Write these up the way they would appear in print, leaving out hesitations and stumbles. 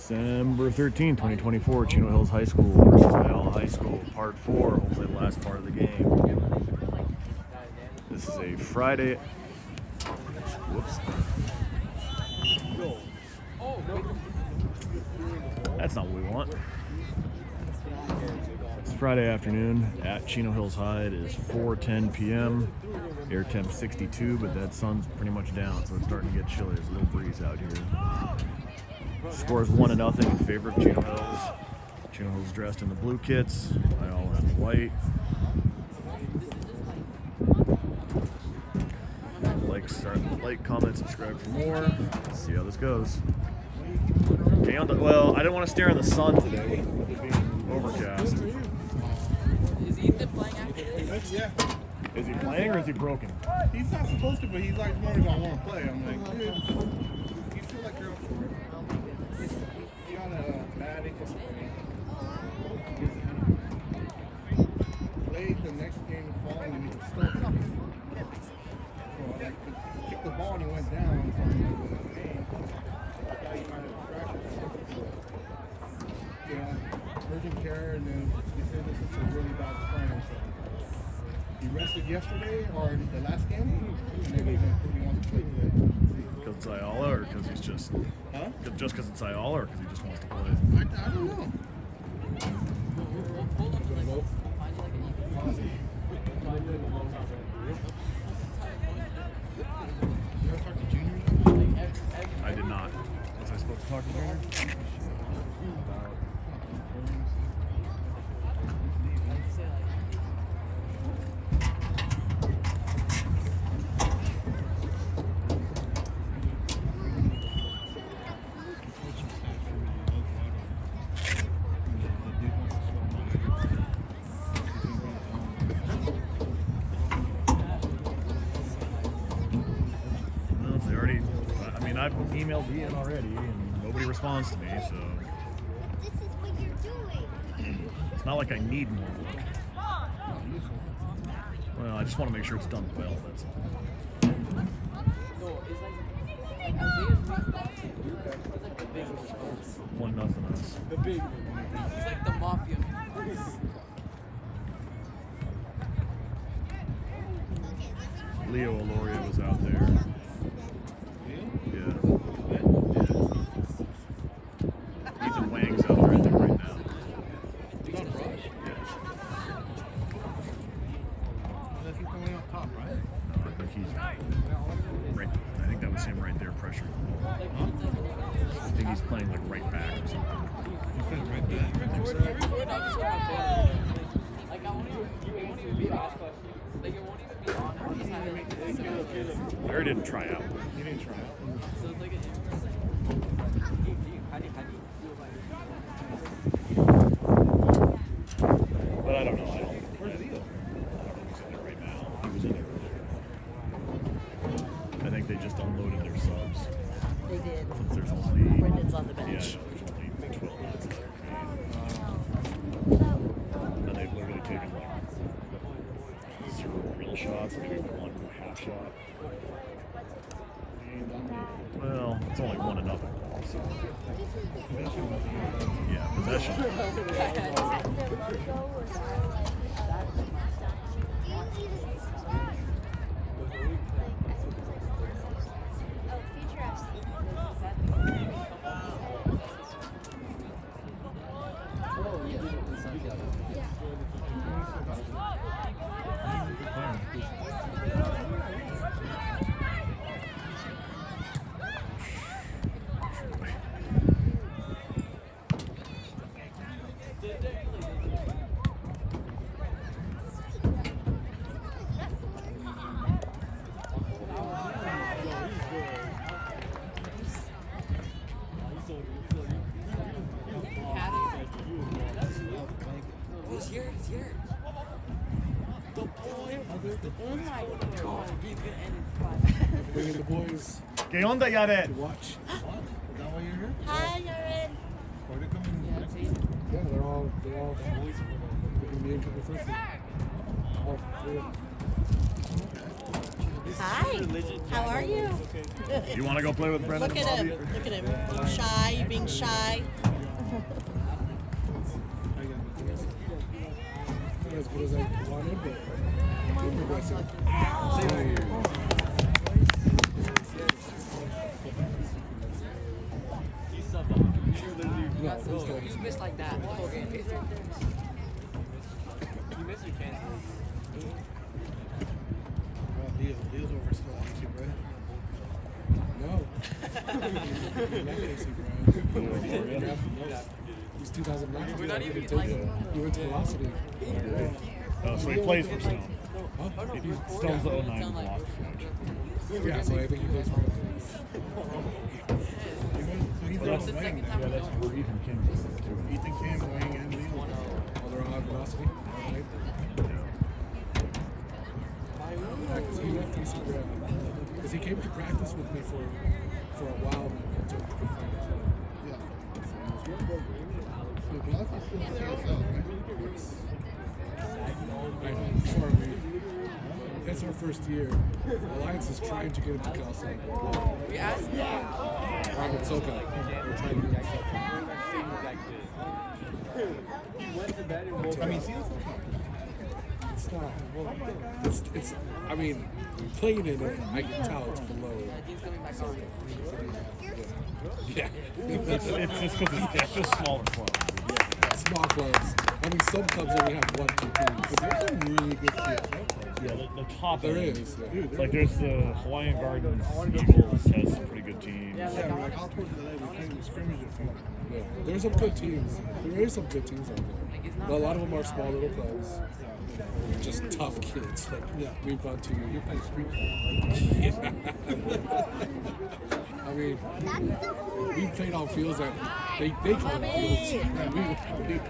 December 13, 2024, Chino Hills High School versus Ayala High School, part 4, hopefully the last part of the game. This is a Friday. Whoops. That's not what we want. It's Friday afternoon at Chino Hills High. It is 4:10 p.m. Air temp 62, but that sun's pretty much down, so it's starting to get chilly. There's a little breeze out here. Score is 1-0 in favor of Chino Hills. Chino Hills dressed in the blue kits, Ayala in the white. Like, comment, subscribe for more. Let's see how this goes. Well, I didn't want to stare in the sun today with it being overcast. Is Ethan playing after? Yeah. Is he playing or is he broken? He's not supposed to, but he's like, wondering if I want to play. I'm like, dude, you feel like you're up for it. He got a bad ankle sprain. Played the next game falling and he was still coming. So I kicked the ball and he went down. So I'm like, hey, I thought he might have fractured something. So, urgent care, and then they said this is a really bad sprain. So he rested yesterday or the last game, and then he wants to play today. Because it's Ayala, or because he's just... Huh? Just because it's Ayala, or because he just wants to play? I don't know. You ever talk to Junior? I did not. Was I supposed to talk to Junior? I've emailed Ian already, and nobody responds to me, so... This is what you're doing. It's not like I need more work. Well, I just want to make sure it's done well, that's all. One nothing us. The big. He's like the mafia. Leo Aloria was out there. Ethan Wang's out there, I think, right now. He's on rush? Yeah. Unless he's coming up top, right? No, I think he's right. I think that was him right there pressuring the ball. I think he's playing like right back or something. He's playing right back. Like, I won't even be asked questions. Like, it won't even be on. Larry didn't try out. He didn't try out. So it's like an But I don't know. Where's Leo? I don't know if he's in there right now. He was in there earlier. I think they just unloaded their subs. They did. Since there's only... Brendan's on the bench. Yeah, there's only 12 minutes left. And they've literally taken like 0 real shots, maybe 1 half shot. Well, it's only 1-0. So. Yeah, possession. He's here. The boy. Oh my God. He's gonna end in 5. Bringing the boys ¿Qué onda, Yared? to watch. Is that why you're here? Hi, Yared. Are they coming? Yeah, they're all boys for the game for the first thing. All 3 of them. Hi. How are you? You want to go play with Brendan? Look at him. Look at him. Being shy. Being shy. good as I wanted, but we're progressing. No, You missed like that the whole game. You missed your chance. Leo's over still AC, bro. No. Not AC, bro. He's 2009. We're not even He went to Velocity. Oh, so he plays for Stone. Huh? He Stone's the 09 block. Yeah, so I think he plays for him. He's Well, on that's, Wayne. yeah, that's where Ethan King is too. Ethan Kim, Wayne, and Leo. Oh, they're all at Velocity? Right? Because he left AC Grab. Because he came to practice with me for a while until we could find each other. Yeah. So Velocity's still CSL, right? I know. Before that's our first year. Alliance is trying to get into Calcite. We asked Robert Soka. We're trying to get into I mean, CSL. It's not. It's. I mean, playing in it, I can tell it's below. He's coming back on. Yeah. It's just because it's just smaller clubs. Small clubs. I mean, some clubs only have 1, 2 teams. There's some really good CSL players. Yeah, the top There end. is. Dude, Like there's the Hawaiian Gardens Eagles has some pretty good teams. yeah, like out towards the leg, we played with scrimmages from Yeah. There's some good teams. There is some good teams out there. But a lot of them are small little clubs. Just tough kids. Like we've gone to. you play street ball. Yeah. I mean, we've played on fields that they call them fields.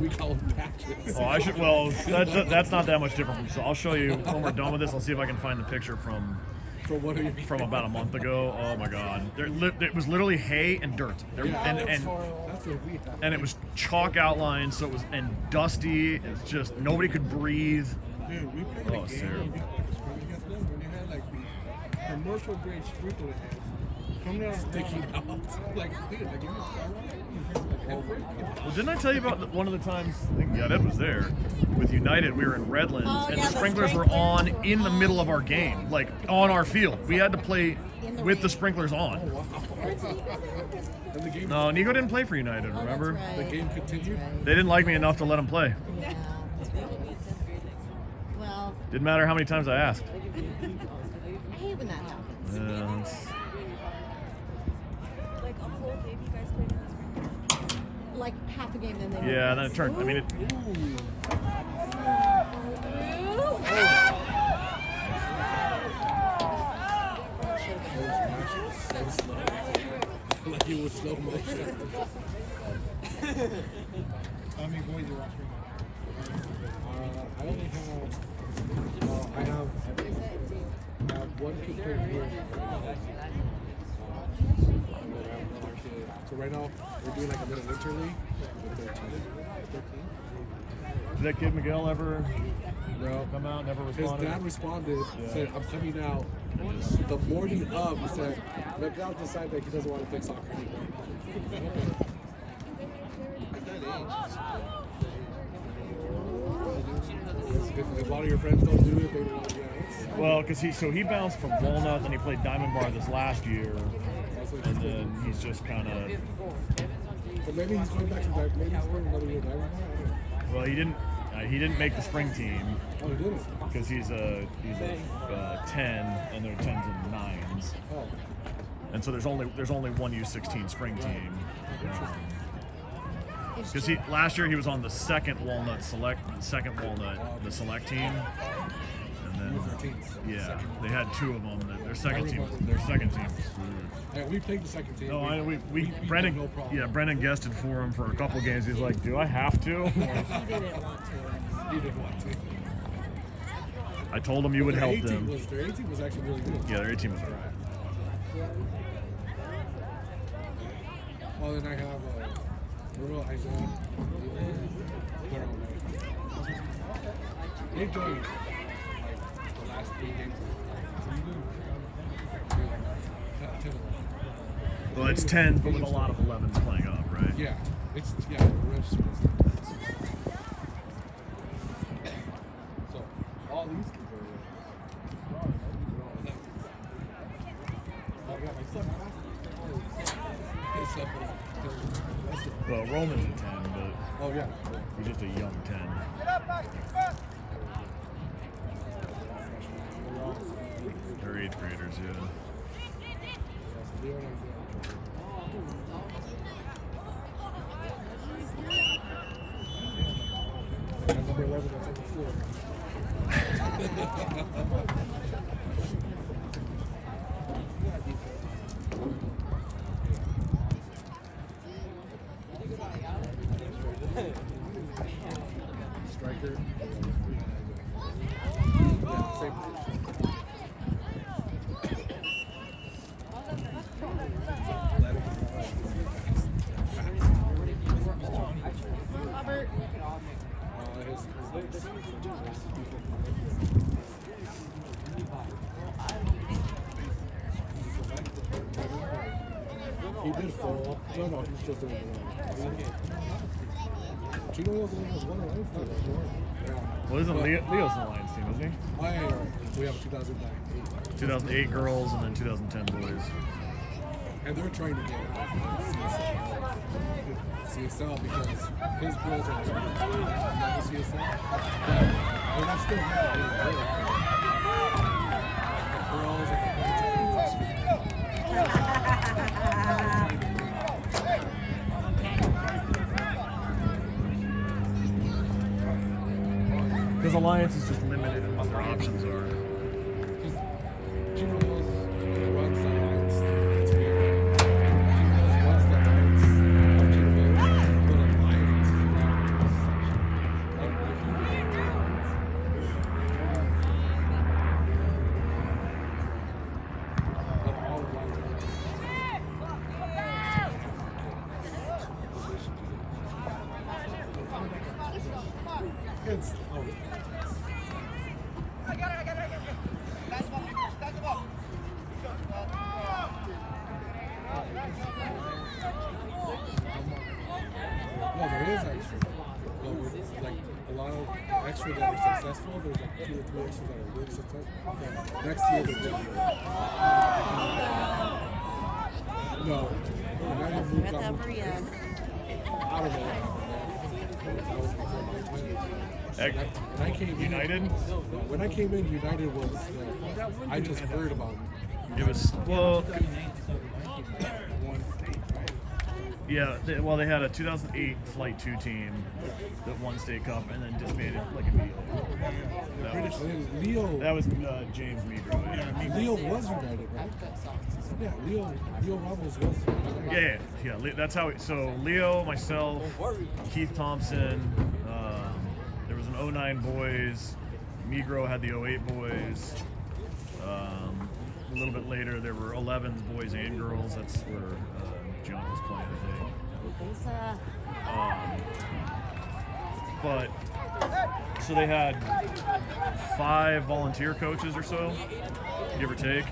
We call them patches. Oh, I should. Well, that's not that much different. So I'll show you when we're done with this. I'll see if I can find the picture from about a month ago. Oh my God, it was literally hay and dirt, That's what we have. and it was chalk outlines. So it was and dusty. It's just nobody could breathe. Dude, we played Oh, the game terrible. against them when they had like these commercial grade sprinkler heads coming out Sticking out. like dude, like you know, Well, didn't I tell you about one of the times? I think Ed was there with United. We were in Redlands, and the sprinklers were on in the middle of our game, like on our field. We had to play with the sprinklers on. And the game, No, Nico didn't play for United. Remember? the game continued. They didn't like me enough to let him play. Yeah. Well, Didn't matter how many times I asked. I hate when that happens. Like a whole game you guys played in the spring? Like half a game, then they. Yeah, and then it turned. I mean, it. Like it was slow motion. how many boys you watching? I only have. I have one kid playing here. And then I have another kid. So right now we're doing like a little winter league with 13. Did that kid Miguel ever No. come out? Never His responded. dad responded, said, I'm coming out. The morning of, he said, Miguel decided that he doesn't want to play soccer anymore. If a lot of your friends don't do it, they don't want to. Well, because he bounced from Walnut, then he played Diamond Bar this last year, and then he's just kind of. But maybe he's going back to that. Maybe he's going another year Diamond Bar. I don't know. Well, he didn't make the spring team Oh, he didn't. because he's a 10, and they're 10s and 9s, Oh, and so there's only one U16 spring team. Because last year he was on the second Walnut the select team, and then U13s. yeah, they had two of them. Their second team was screwed. Yeah, we played the second team. No, we beat Brennan, them, no problem. yeah, Brennan guested for him for a couple games. He's like, do I have to? He didn't want to. He didn't want to. I told him you would Their help A-team them. their A-team was actually really good. Yeah, their A team was alright. Oh, then I have Rural Isaiah. They're all right. They joined like the last 3 games. Well, it's 10, but with a lot of 11s playing up, right? Yeah, the rest was. Well, Roman's a 10, but Oh yeah. he's just a young 10. They're 8th graders, yeah. And number 11 that's on the floor. Striker. Yeah, same position. Robert. He did fall. No, he's just doing it. Chino Hills only has one Alliance team. Yeah. Well, isn't Leo's an Alliance team, isn't he? Oh, yeah, right. We have 2009. 2008 girls and then 2010 boys. And they're trying to get CSL because his girls are not CSL. They're not still girls are Because Alliance is just limited in what their options are. Chino Hills runs the Alliance. It's weird. Chino Hills runs the Alliance of Chino Hills, but Alliance is it's always no, there is extra. No, there's like a lot of extra that are successful. There's like 2 or 3 extras that are really successful. Yeah. Next year they're really good. No, United moved At the on. upper end. I don't know. That was before my time. When I came United? When I came in, United was I just heard about them. It was, well, yeah, they had a 2008 Flight 2 team that won state cup and then disbanded like immediately. That was James Migro. Yeah. Leo was United, right? Yeah, Leo Ramos was United. Yeah. That's how. So Leo, myself, Keith Thompson. There was an 09 boys. Migro had the 08 boys. A little bit later, there were 11s boys and girls. That's where John was playing, I think. But so they had 5 volunteer coaches or so, give or take,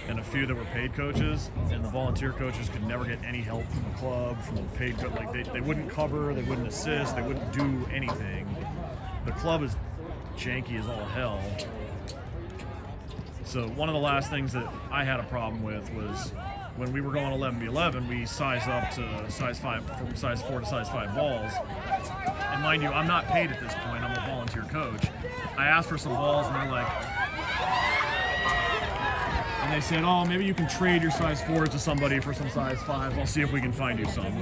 and a few that were paid coaches. And the volunteer coaches could never get any help from the club, from the paid coach. Like they wouldn't cover, they wouldn't assist, they wouldn't do anything. The club is janky as all hell. So one of the last things that I had a problem with was when we were going 11v11, we sized up to size 5, from size 4 to size 5 balls. And mind you, I'm not paid at this point, I'm a volunteer coach. I asked for some balls and they're like, and they said, oh, maybe you can trade your size 4s to somebody for some size 5s. I'll see if we can find you some.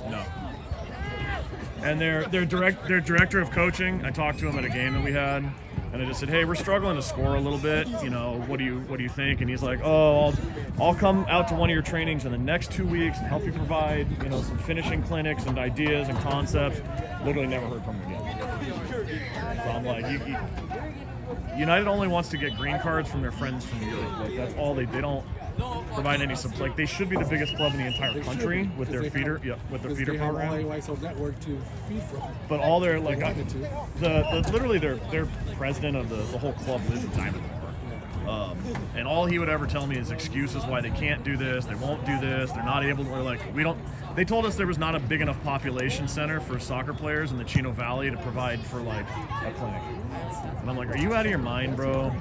No. And their director of coaching, I talked to him at a game that we had, and I just said, hey, we're struggling to score a little bit. You know, what do you think? And he's like, oh, I'll come out to one of your trainings in the next 2 weeks and help you provide, you know, some finishing clinics and ideas and concepts. Literally never heard from him again. So I'm like, United only wants to get green cards from their friends from Europe. Like that's all they don't provide any support. Like they should be the biggest club in the entire country with their feeder, with their feeder program. They have all network to feed from. But all their like literally their president of the whole club lives in Diamond Bar. And all he would ever tell me is excuses why they can't do this, they won't do this, they're not able to. We're like, we don't. They told us there was not a big enough population center for soccer players in the Chino Valley to provide for like a clinic. And I'm like, are you out of your mind, bro?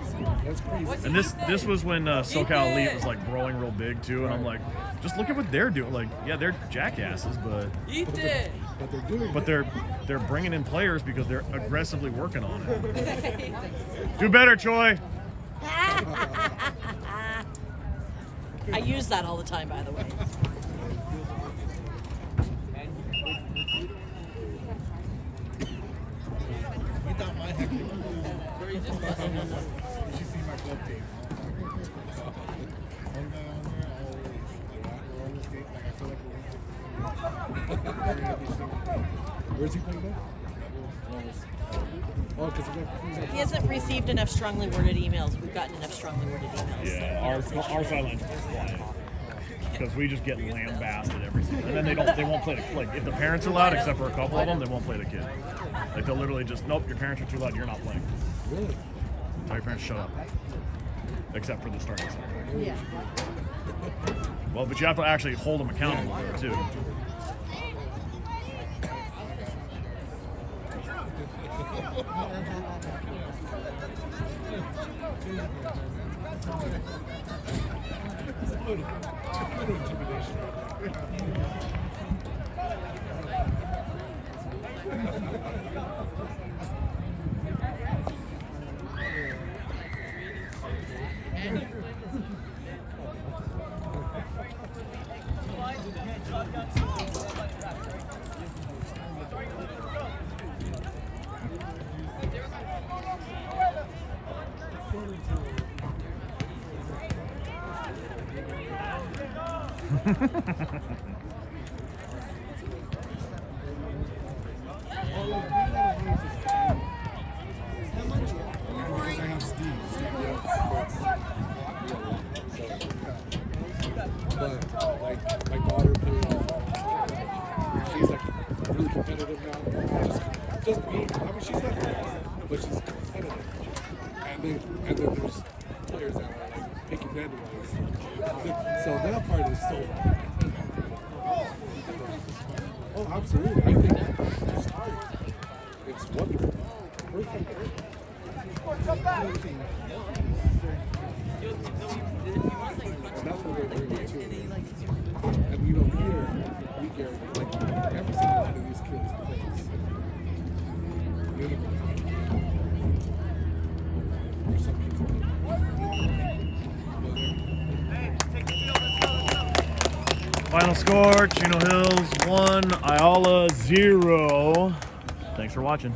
That's crazy. And this was when SoCal Elite was like growing real big too, and I'm like, just look at what they're doing. Like, yeah, they're jackasses, but Eat it. But they're doing but they're bringing in players because they're aggressively working on it. Do better, Choi. I use that all the time, by the way. You thought my heck. You should see my club team. One guy on there, we're on this game. Like, I feel like we're Where's he playing now? Oh, because He hasn't received enough strongly worded emails. We've gotten enough strongly worded emails. Yeah, our sideline's quiet because we just get lambasted every season, and then they won't play the like if the parents are loud, except for a couple of them, they won't play the kid. Like they'll literally just nope, your parents are too loud, you're not playing. Really? Tell your parents to shut up, except for the starting center. Yeah. Well, but you have to actually hold them accountable there too. But like my daughter played she's like really competitive now. Just being I mean she's not fast, but she's competitive. And then there's players that are like picking deadlines. So that part is so oh absolutely. I think it's wonderful. Perfect. And that's what we're doing too. And we don't hear, we get like every single one of these kids plays minimum. Or some kids. Final score: Chino Hills 1, Ayala 0. Thanks for watching.